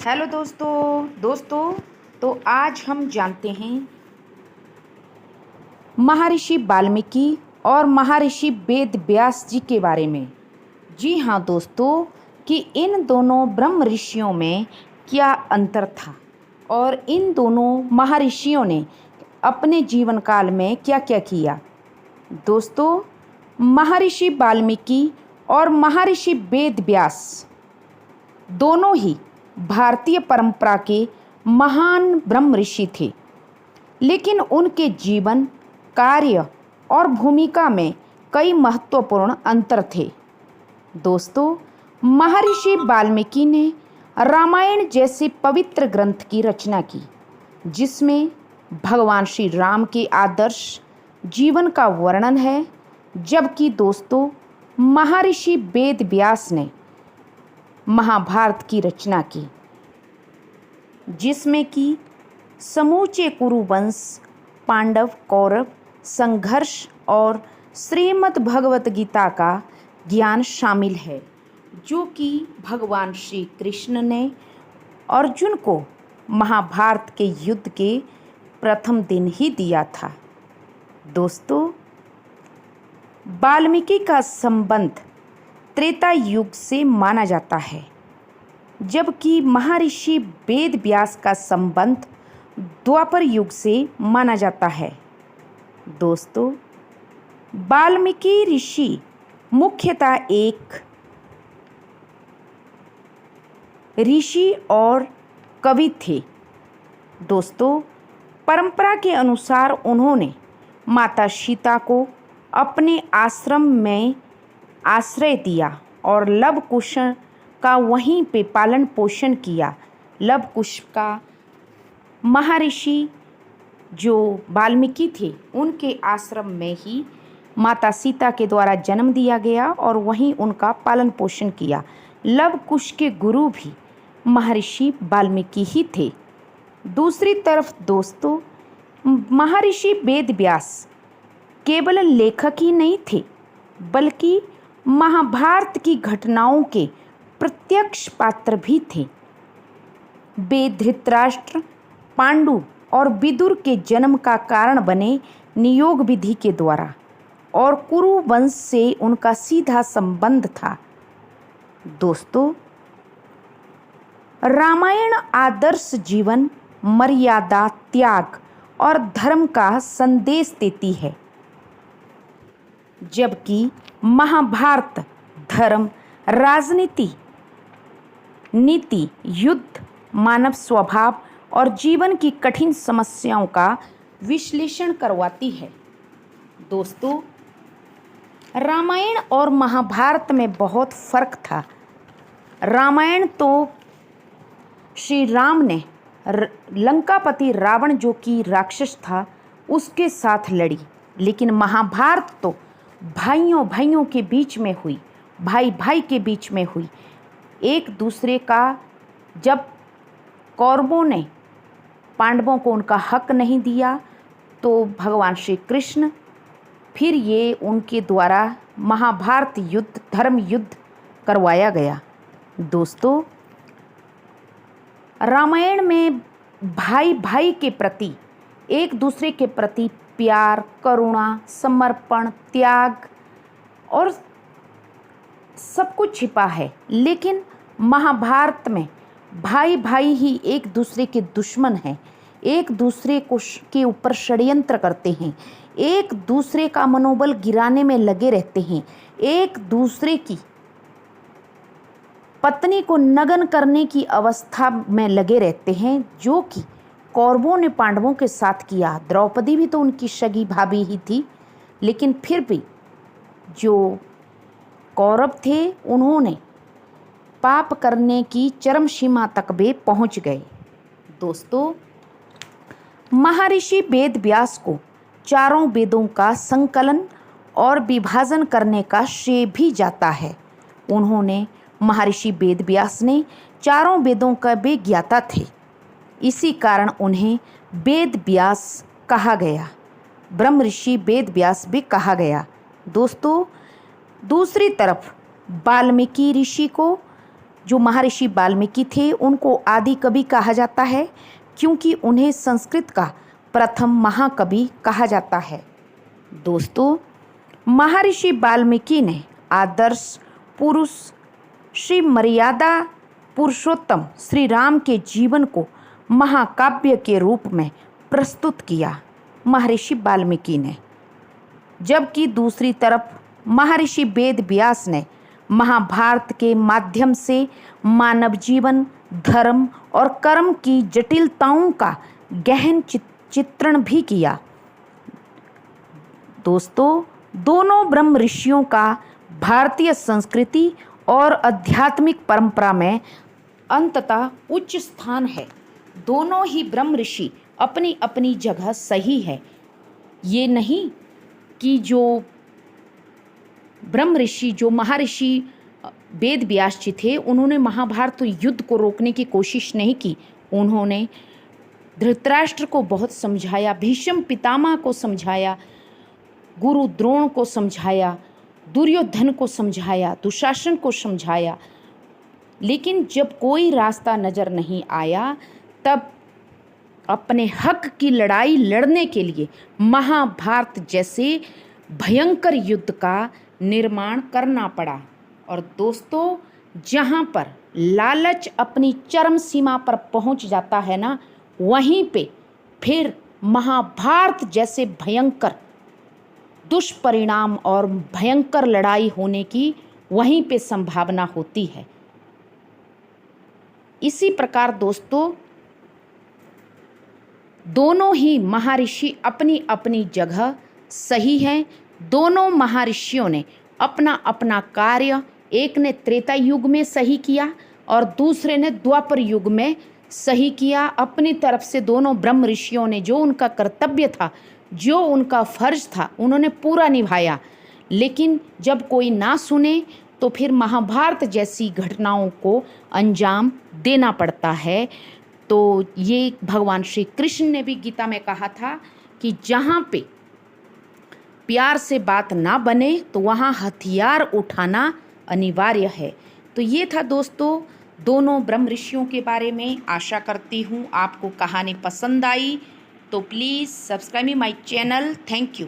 Hello दोस्तों तो आज हम जानते हैं महर्षि वाल्मीकि और महर्षि वेद व्यास जी के बारे में। जी हाँ दोस्तों, कि इन दोनों ब्रह्म ऋषियों में क्या अंतर था और इन दोनों महर्षियों ने अपने जीवन काल में क्या क्या किया। दोस्तों, महर्षि वाल्मीकि और महर्षि वेद व्यास दोनों ही भारतीय परंपरा के महान ब्रह्म ऋषि थे, लेकिन उनके जीवन, कार्य और भूमिका में कई महत्वपूर्ण अंतर थे। दोस्तों, महर्षि वाल्मीकि ने रामायण जैसे पवित्र ग्रंथ की रचना की, जिसमें भगवान श्री राम के आदर्श जीवन का वर्णन है, जबकि दोस्तों महर्षि वेद व्यास ने महाभारत की रचना की, जिसमें कि समूचे कुरुवंश, पांडव कौरव संघर्ष और श्रीमद् भगवत गीता का ज्ञान शामिल है, जो कि भगवान श्री कृष्ण ने अर्जुन को महाभारत के युद्ध के प्रथम दिन ही दिया था। दोस्तों, वाल्मीकि का संबंध त्रेता युग से माना जाता है, जबकि महर्षि वेद व्यास का संबंध द्वापर युग से माना जाता है। दोस्तों, वाल्मीकि ऋषि मुख्यतः एक ऋषि और कवि थे। दोस्तों, परंपरा के अनुसार उन्होंने माता सीता को अपने आश्रम में आश्रय दिया और लव कुश का वहीं पे पालन पोषण किया। लव कुश का महर्षि जो वाल्मीकि थे, उनके आश्रम में ही माता सीता के द्वारा जन्म दिया गया और वहीं उनका पालन पोषण किया। लव कुश के गुरु भी महर्षि वाल्मीकि ही थे। दूसरी तरफ दोस्तों, महर्षि वेद व्यास केवल लेखक ही नहीं थे, बल्कि महाभारत की घटनाओं के प्रत्यक्ष पात्र भी थे। वे धृतराष्ट्र, पांडु और विदुर के जन्म का कारण बने नियोग विधि के द्वारा, और कुरु वंश से उनका सीधा संबंध था। दोस्तों, रामायण आदर्श जीवन, मर्यादा, त्याग और धर्म का संदेश देती है, जबकि महाभारत धर्म, राजनीति, नीति, युद्ध, मानव स्वभाव और जीवन की कठिन समस्याओं का विश्लेषण करवाती है। दोस्तों, रामायण और महाभारत में बहुत फर्क था। रामायण तो श्री राम ने लंकापति रावण, जो कि राक्षस था, उसके साथ लड़ी, लेकिन महाभारत तो भाइयों भाइयों के बीच में हुई, भाई भाई के बीच में हुई। एक दूसरे का, जब कौरवों ने पांडवों को उनका हक नहीं दिया, तो भगवान श्री कृष्ण फिर ये उनके द्वारा महाभारत युद्ध, धर्म युद्ध करवाया गया। दोस्तों, रामायण में भाई भाई के प्रति, एक दूसरे के प्रति प्यार, करुणा, समर्पण, त्याग और सब कुछ छिपा है, लेकिन महाभारत में भाई भाई ही एक दूसरे के दुश्मन हैं, एक दूसरे को के ऊपर षड्यंत्र करते हैं, एक दूसरे का मनोबल गिराने में लगे रहते हैं, एक दूसरे की पत्नी को नग्न करने की अवस्था में लगे रहते हैं, जो कि कौरवों ने पांडवों के साथ किया। द्रौपदी भी तो उनकी सगी भाभी ही थी, लेकिन फिर भी जो कौरव थे, उन्होंने पाप करने की चरम सीमा तक वे पहुंच गए। दोस्तों, महर्षि वेद व्यास को चारों वेदों का संकलन और विभाजन करने का श्रेय भी जाता है। उन्होंने, महर्षि वेद व्यास ने चारों वेदों का वे ज्ञाता थे, इसी कारण उन्हें वेद व्यास कहा गया, ब्रह्म ऋषि वेद व्यास भी कहा गया। दोस्तों, दूसरी तरफ वाल्मीकि ऋषि को जो महर्षि वाल्मीकि थे उनको आदि कवि कहा जाता है, क्योंकि उन्हें संस्कृत का प्रथम महाकवि कहा जाता है। दोस्तों, महर्षि वाल्मीकि ने आदर्श पुरुष श्री मर्यादा पुरुषोत्तम श्री राम के जीवन को महाकाव्य के रूप में प्रस्तुत किया, महर्षि वाल्मीकि ने। जबकि दूसरी तरफ महर्षि वेद व्यास ने महाभारत के माध्यम से मानव जीवन, धर्म और कर्म की जटिलताओं का गहन चित्रण भी किया। दोस्तों, दोनों ब्रह्म ऋषियों का भारतीय संस्कृति और आध्यात्मिक परंपरा में अंततः उच्च स्थान है। दोनों ही ब्रह्म ऋषि अपनी अपनी जगह सही है। ये नहीं कि जो ब्रह्म ऋषि, जो महर्षि वेद व्यास जी थे, उन्होंने महाभारत युद्ध को रोकने की कोशिश नहीं की। उन्होंने धृतराष्ट्र को बहुत समझाया, भीष्म पितामह को समझाया, गुरु द्रोण को समझाया, दुर्योधन को समझाया, दुशासन को समझाया, लेकिन जब कोई रास्ता नज़र नहीं आया तब अपने हक की लड़ाई लड़ने के लिए महाभारत जैसे भयंकर युद्ध का निर्माण करना पड़ा। और दोस्तों, जहाँ पर लालच अपनी चरम सीमा पर पहुँच जाता है ना, वहीं पे फिर महाभारत जैसे भयंकर दुष्परिणाम और भयंकर लड़ाई होने की वहीं पे संभावना होती है। इसी प्रकार दोस्तों, दोनों ही महर्षि अपनी अपनी जगह सही हैं। दोनों महर्षियों ने अपना अपना कार्य, एक ने त्रेता युग में सही किया और दूसरे ने द्वापर युग में सही किया। अपनी तरफ से दोनों ब्रह्म ऋषियों ने जो उनका कर्तव्य था, जो उनका फर्ज था, उन्होंने पूरा निभाया। लेकिन जब कोई ना सुने तो फिर महाभारत जैसी घटनाओं को अंजाम देना पड़ता है। तो ये भगवान श्री कृष्ण ने भी गीता में कहा था कि जहाँ पे प्यार से बात ना बने तो वहाँ हथियार उठाना अनिवार्य है। तो ये था दोस्तों दोनों ब्रह्म ऋषियों के बारे में। आशा करती हूँ आपको कहानी पसंद आई। तो please subscribe my channel. Thank you.